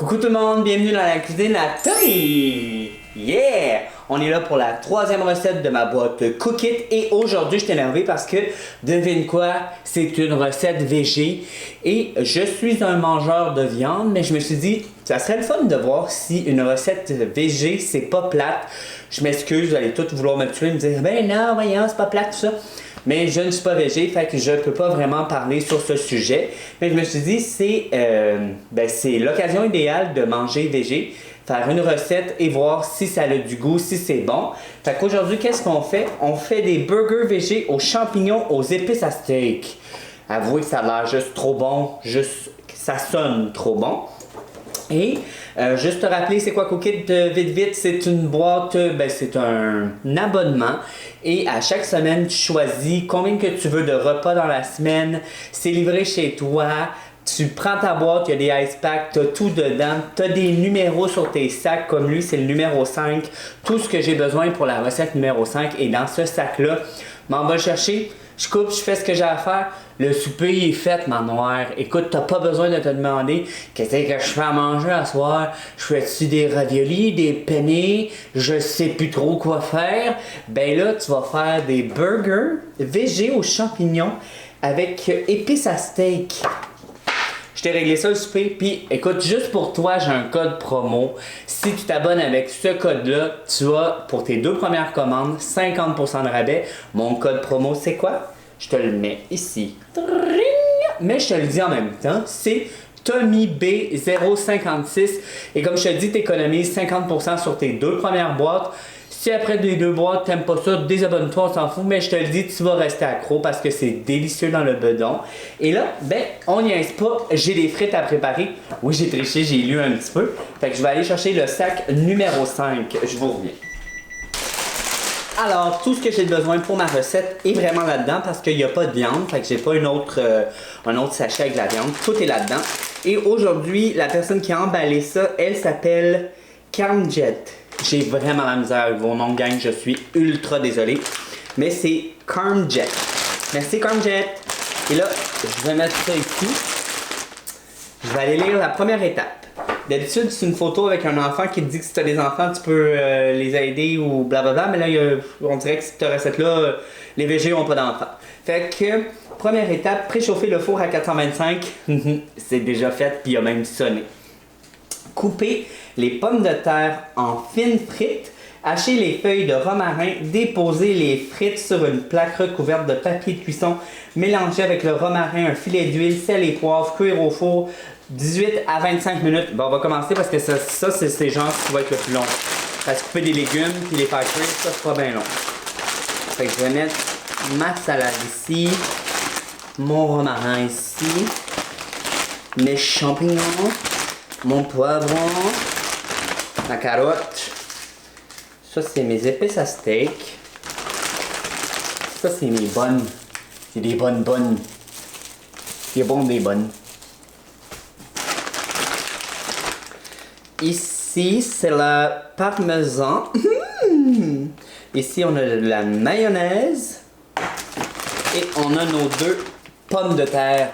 Coucou tout le monde, bienvenue dans la cuisine à Tony! Yeah! On est là pour la troisième recette de ma boîte Cook It et aujourd'hui je suis énervé parce que, devine quoi, c'est une recette végé et je suis un mangeur de viande, mais je me suis dit, ça serait le fun de voir si une recette végé c'est pas plate. Je m'excuse, vous allez tous vouloir me tuer et me dire, ben non, voyons, c'est pas plate tout ça. Mais je ne suis pas végé, fait que je peux pas vraiment parler sur ce sujet. Mais je me suis dit, c'est l'occasion idéale de manger végé, faire une recette et voir si ça a du goût, si c'est bon. Fait qu'aujourd'hui, qu'est-ce qu'on fait? On fait des burgers végé aux champignons, aux épices à steak. Avouez que ça a l'air juste trop bon, juste ça sonne trop bon. Et juste te rappeler, c'est quoi Cook It vite, c'est une boîte, c'est un abonnement. Et à chaque semaine, tu choisis combien que tu veux de repas dans la semaine. C'est livré chez toi. Tu prends ta boîte, il y a des ice packs, tu as tout dedans. Tu as des numéros sur tes sacs, comme lui, c'est le numéro 5. Tout ce que j'ai besoin pour la recette numéro 5 est dans ce sac-là. M'en va le chercher. Je coupe, je fais ce que j'ai à faire. Le souper il est fait, ma noire. Écoute, t'as pas besoin de te demander qu'est-ce que je fais à manger à soir. Je fais-tu des raviolis, des penne, je sais plus trop quoi faire. Ben là, tu vas faire des burgers végé aux champignons avec épices à steak. Je t'ai réglé ça le souper, puis écoute, juste pour toi, j'ai un code promo. Si tu t'abonnes avec ce code-là, tu as, pour tes 2 premières commandes, 50% de rabais. Mon code promo, c'est quoi? Je te le mets ici. Mais je te le dis en même temps, c'est TommyB056. Et comme je te dis, tu économises 50% sur tes 2 premières boîtes. Si après les 2 boîtes, t'aimes pas ça, désabonne-toi, on s'en fout, mais je te le dis, tu vas rester accro parce que c'est délicieux dans le bedon. Et là, on n'y aise pas, j'ai des frites à préparer. Oui, j'ai triché, j'ai lu un petit peu. Fait que je vais aller chercher le sac numéro 5. Je vous reviens. Alors, tout ce que j'ai besoin pour ma recette est vraiment là-dedans parce qu'il n'y a pas de viande. Fait que j'ai pas un autre sachet avec de la viande. Tout est là-dedans. Et aujourd'hui, la personne qui a emballé ça, elle s'appelle Carmjet. J'ai vraiment la misère avec vos noms de gang, je suis ultra désolé. Mais c'est Carmjet. Merci Carmjet. Et là, je vais mettre ça ici. Je vais aller lire la première étape. D'habitude, c'est une photo avec un enfant qui te dit que si tu as des enfants, tu peux les aider ou blablabla. Mais là, on dirait que cette recette-là, les végés n'ont pas d'enfants. Fait que, première étape, préchauffer le four à 425. C'est déjà fait, puis il a même sonné. Couper les pommes de terre en fines frites, hacher les feuilles de romarin, déposer les frites sur une plaque recouverte de papier de cuisson, mélanger avec le romarin, un filet d'huile, sel et poivre, cuire au four 18 à 25 minutes. Bon, on va commencer parce que ça c'est genre ce qui va être le plus long. Parce que couper des légumes puis les faire cuire, ça c'est pas bien long. Fait que je vais mettre ma salade ici, mon romarin ici, mes champignons, mon poivron, ma carotte. Ça, c'est mes épices à steak. Ça, c'est mes bonnes. C'est des bonnes. C'est bon des bonnes. Ici, c'est le parmesan. Ici, on a de la mayonnaise. Et on a nos 2 pommes de terre.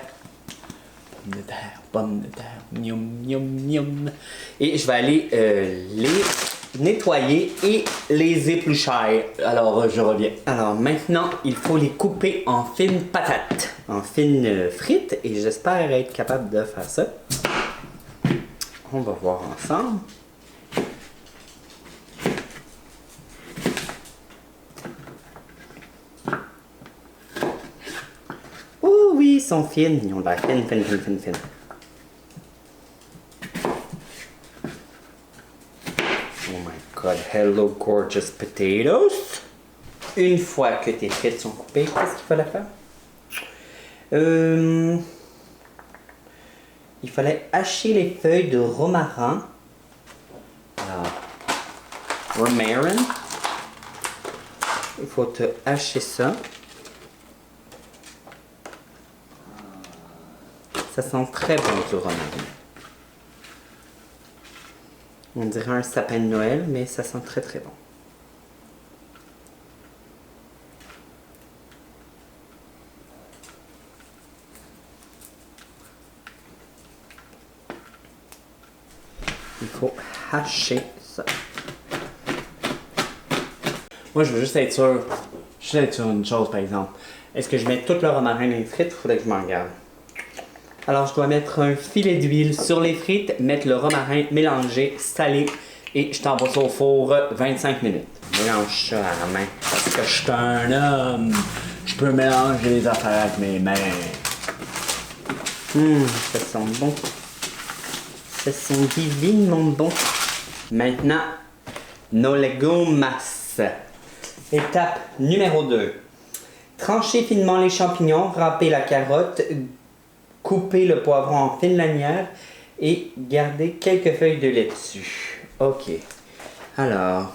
Pommes de terre. Miam. Et je vais aller les nettoyer et les éplucher. Alors, je reviens. Alors, maintenant, il faut les couper en fines patates, en fines frites. Et j'espère être capable de faire ça. On va voir ensemble. Oh oui, ils sont fines. Ils ont l'air fines. Oh my god, hello gorgeous potatoes. Une fois que tes frites sont coupées, qu'est-ce qu'il fallait faire? Il fallait hacher les feuilles de romarin. Alors, romarin. Il faut te hacher ça. Ça sent très bon du romarin. On dirait un sapin de Noël, mais ça sent très très bon. faut hacher ça. Moi, je veux juste être sûr. Je veux être sur une chose, par exemple. Est-ce que je mets tout le romarin dans les frites? Il faudrait que je m'en regarde. Alors, je dois mettre un filet d'huile sur les frites, mettre le romarin mélangé, salé, et je t'envoie ça au four 25 minutes. Je mélange ça à la main parce que je suis un homme. Je peux mélanger les affaires avec mes mains. Ça sent bon. Ça sent divinement bon. Maintenant, nos légumes. Étape numéro 2. Tranchez finement les champignons, râpez la carotte, coupez le poivron en fines lanières et gardez quelques feuilles de laitue. Ok. Alors,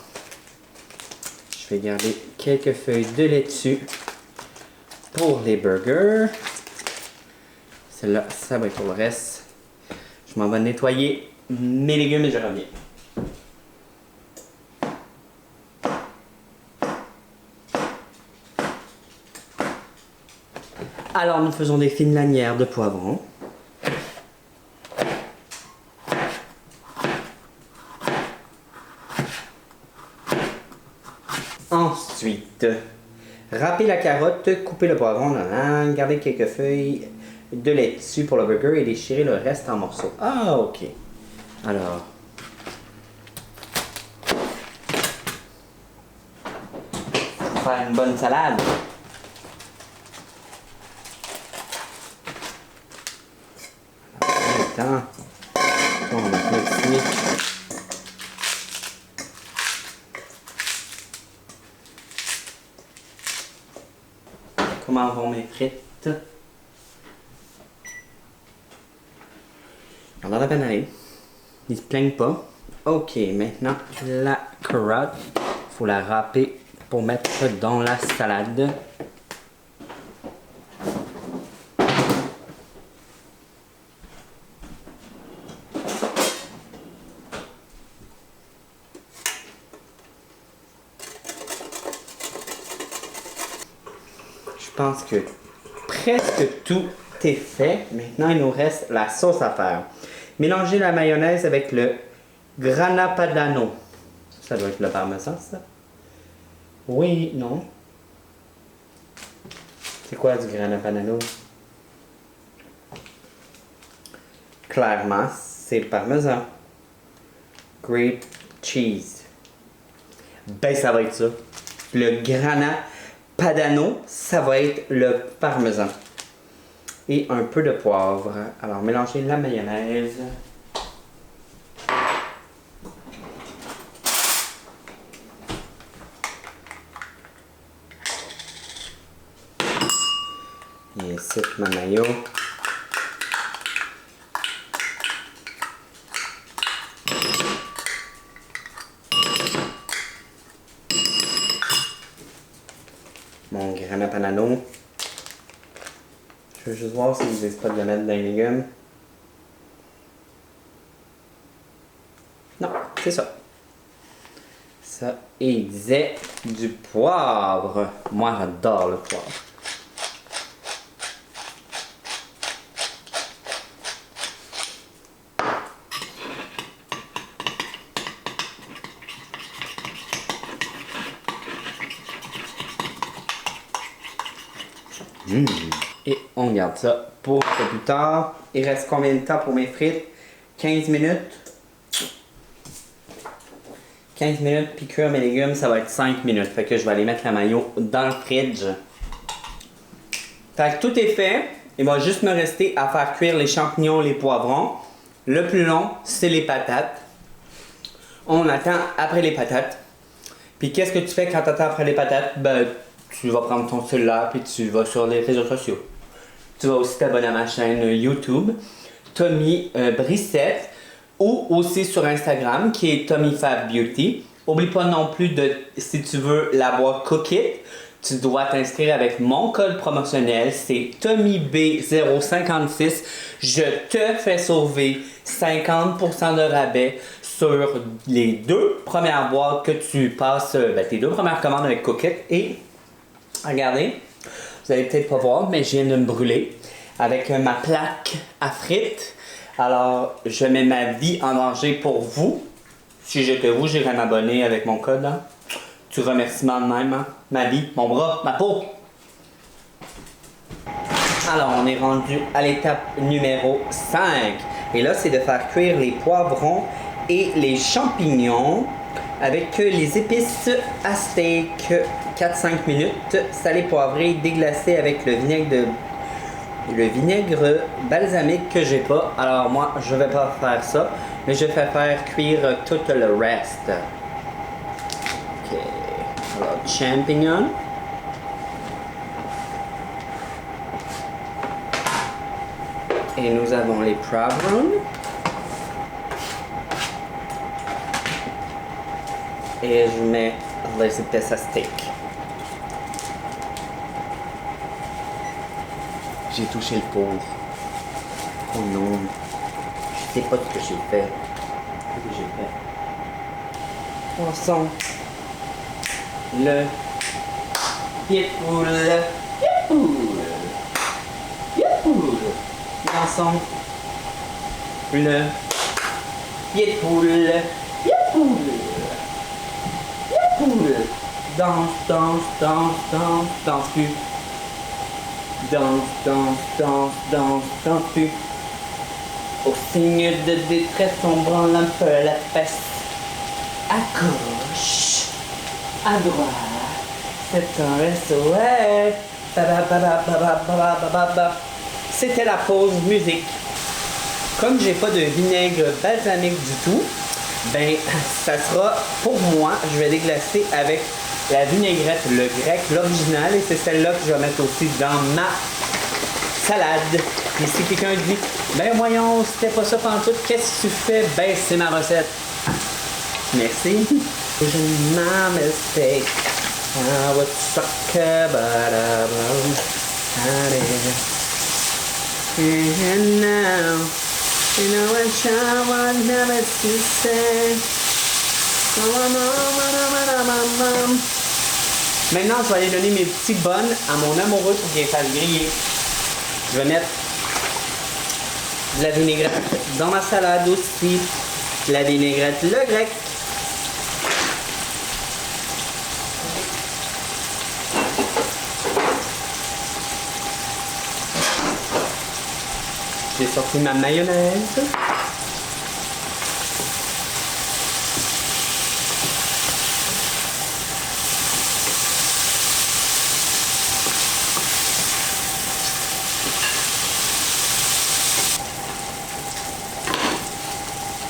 je vais garder quelques feuilles de laitue pour les burgers. Celle-là, ça va être pour le reste. Je m'en vais nettoyer mes légumes et je reviens. Alors, nous faisons des fines lanières de poivron. Ensuite, râpez la carotte, coupez le poivron, gardez quelques feuilles de laitue pour le burger et déchirez le reste en morceaux. Ah, ok. Alors, pour faire une bonne salade. Alors, on va continuer. Comment vont mes frites? On va bien aller. Ils se plaignent pas. Ok, maintenant la carotte. Faut la râper pour mettre dans la salade. Je pense que presque tout est fait. Maintenant, il nous reste la sauce à faire. Mélangez la mayonnaise avec le grana padano. Ça doit être le parmesan, ça? Oui, non. C'est quoi du grana padano? Clairement, c'est le parmesan. Grape cheese. Ben, ça va être ça. Le grana padano, ça va être le parmesan. Et un peu de poivre. Alors, mélangez la mayonnaise. Et ici, ma mayo. Mon grana padano. Je veux juste voir s'ils ne disent pas de le mettre dans les légumes. Non, c'est ça. Ça, et il disait du poivre. Moi, j'adore le poivre. Et on garde ça pour plus tard. Il reste combien de temps pour mes frites? 15 minutes. 15 minutes, puis cuire mes légumes, ça va être 5 minutes. Fait que je vais aller mettre la mayo dans le fridge. Fait que tout est fait. Il va juste me rester à faire cuire les champignons, les poivrons. Le plus long, c'est les patates. On attend après les patates. Puis qu'est-ce que tu fais quand tu attends après les patates? Ben, tu vas prendre ton cellulaire puis tu vas sur les réseaux sociaux. Tu vas aussi t'abonner à ma chaîne YouTube, Tommy Brissette, ou aussi sur Instagram qui est Tommy Fab Beauty. Oublie pas non plus de, si tu veux la boîte Cook It, tu dois t'inscrire avec mon code promotionnel, c'est TommyB056. Je te fais sauver 50% de rabais sur les 2 premières boîtes que tu passes, tes 2 premières commandes avec Cook It. Et regardez, vous allez peut-être pas voir, mais je viens de me brûler avec ma plaque à frites. Alors, je mets ma vie en danger pour vous. Si j'étais vous, j'irais m'abonner avec mon code. Hein. Tu remerciements de même. Hein? Ma vie, mon bras, ma peau. Alors, on est rendu à l'étape numéro 5. Et là, c'est de faire cuire les poivrons et les champignons avec les épices à steak. 4-5 minutes, salé, poivré, déglacé avec le vinaigre balsamique que j'ai pas. Alors moi, je vais pas faire ça, mais je vais faire cuire tout le reste. Ok. Alors, champignons. Et nous avons les poivrons. Et je mets les épices à steak. J'ai touché le pauvre. Oh non. Je sais pas ce que j'ai fait. Qu'est-ce que j'ai fait? Poisson. Le pied de poule. Pied de poule. Pied de poule. Poisson. Le pied de poule. Pied de poule. Pied de poule. Danse, danse, danse, danse, danse plus. Danse, danse, danse, danse, danse plus. Au signe de détresse, on branle un peu la fesse. À gauche, à droite, c'est un SOS. C'était la pause musique. Comme j'ai pas de vinaigre balsamique du tout, ben ça sera pour moi, je vais déglacer avec la vinaigrette, le grec, l'original, et c'est celle-là que je vais mettre aussi dans ma salade. Et si quelqu'un dit, ben voyons, c'était pas ça pantoute, qu'est-ce que tu fais? Ben c'est ma recette. Merci. Je my mistake. I would suck but and now, you know I shall want never to say. Maintenant, je vais aller donner mes petits bonnes à mon amoureux pour qu'il les fasse griller. Je vais mettre de la vinaigrette dans ma salade aussi. De la vinaigrette, le grec. J'ai sorti ma mayonnaise.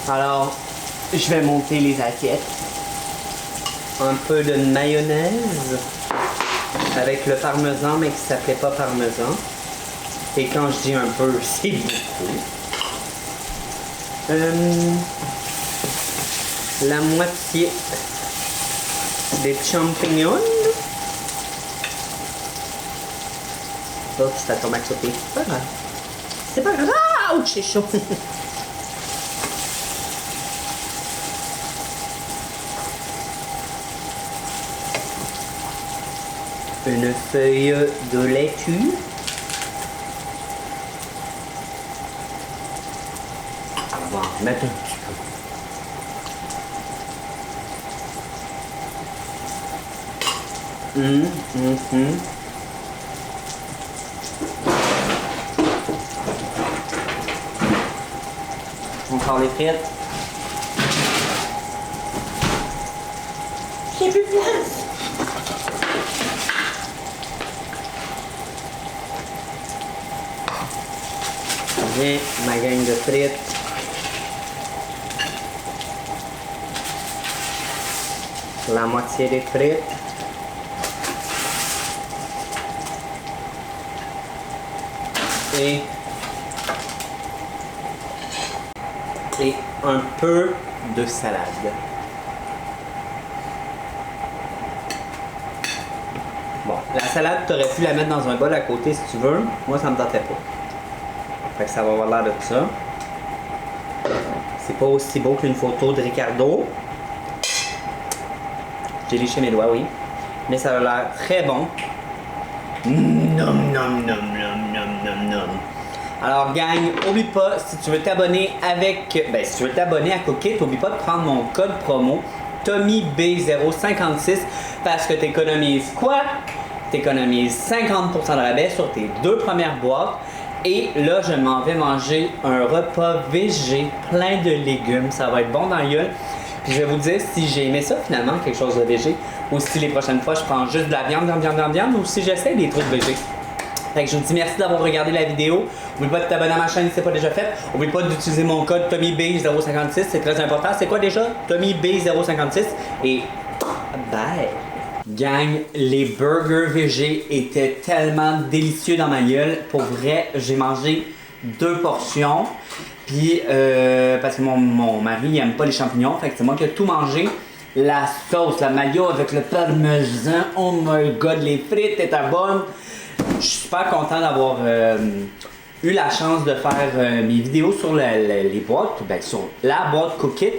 Alors, je vais monter les assiettes. Un peu de mayonnaise avec le parmesan, mais qui ne s'appelait pas parmesan. Et quand je dis un peu, c'est beaucoup. La moitié des champignons. Oh, ça tombe à sauter. C'est pas grave. C'est pas grave. Ah, ouch, c'est chaud. Une feuille de laitue. On va en mettre un petit peu. Encore les frites. J'ai plus de place. J'ai ma gang de frites. La moitié des frites. Et un peu de salade. Bon, la salade, tu aurais pu la mettre dans un bol à côté si tu veux. Moi, ça me tentait pas. Fait que ça va avoir l'air de ça. C'est pas aussi beau qu'une photo de Ricardo. J'ai léché mes doigts, oui. Mais ça a l'air très bon. Nom nom nom nom nom nom nom. Alors gang, oublie pas, si tu veux t'abonner si tu veux t'abonner à Cookit, oublie pas de prendre mon code promo TommyB056 parce que tu économises quoi? Tu économises 50% de rabais sur tes 2 premières boîtes. Et là, je m'en vais manger un repas végé plein de légumes. Ça va être bon dans la gueule. Puis je vais vous dire si j'ai aimé ça finalement, quelque chose de végé, ou si les prochaines fois je prends juste de la viande, ou si j'essaie des trucs végés. Fait que je vous dis merci d'avoir regardé la vidéo. N'oublie pas de t'abonner à ma chaîne si c'est pas déjà fait. N'oublie pas d'utiliser mon code TommyB056, c'est très important. C'est quoi déjà? TommyB056 et bye! Gang, les burgers végés étaient tellement délicieux dans ma gueule. Pour vrai, j'ai mangé 2 portions. Puis, parce que mon mari il aime pas les champignons, fait que c'est moi qui ai tout mangé. La sauce, la mayo avec le parmesan, oh my god, les frites étaient bonnes. Je suis super content d'avoir eu la chance de faire mes vidéos sur les boîtes, sur la boîte Cookit.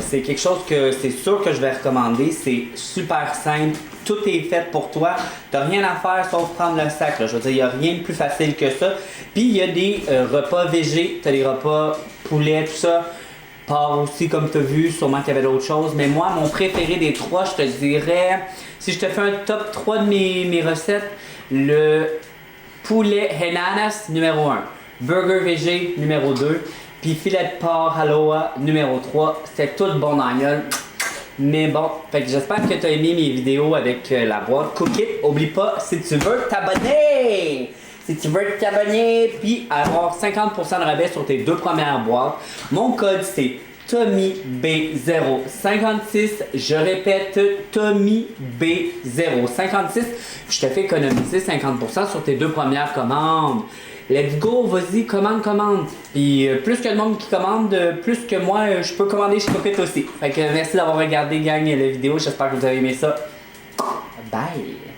C'est quelque chose que c'est sûr que je vais recommander. C'est super simple, tout est fait pour toi. T'as rien à faire sauf prendre le sac. Là. Je veux dire, il n'y a rien de plus facile que ça. Puis il y a des repas végés, t'as des repas poulet, tout ça. Porc aussi, comme tu as vu, sûrement qu'il y avait d'autres choses. Mais moi, mon préféré des 3, je te dirais, si je te fais un top 3 de mes recettes, le poulet Henanas numéro 1, burger végé numéro 2, puis filet de porc Aloha numéro 3. C'était tout bon dans la gueule. Mais bon, fait que j'espère que tu as aimé mes vidéos avec la boîte Cookit. Oublie pas, si tu veux t'abonner, puis avoir 50% de rabais sur tes 2 premières boîtes, mon code c'est TommyB056. Je répète, TommyB056. Je te fais économiser 50% sur tes 2 premières commandes. Let's go, vas-y, commande. Puis plus que le monde qui commande, plus que moi, je peux commander chez Cookit aussi. Fait que merci d'avoir regardé, gang, la vidéo. J'espère que vous avez aimé ça. Bye!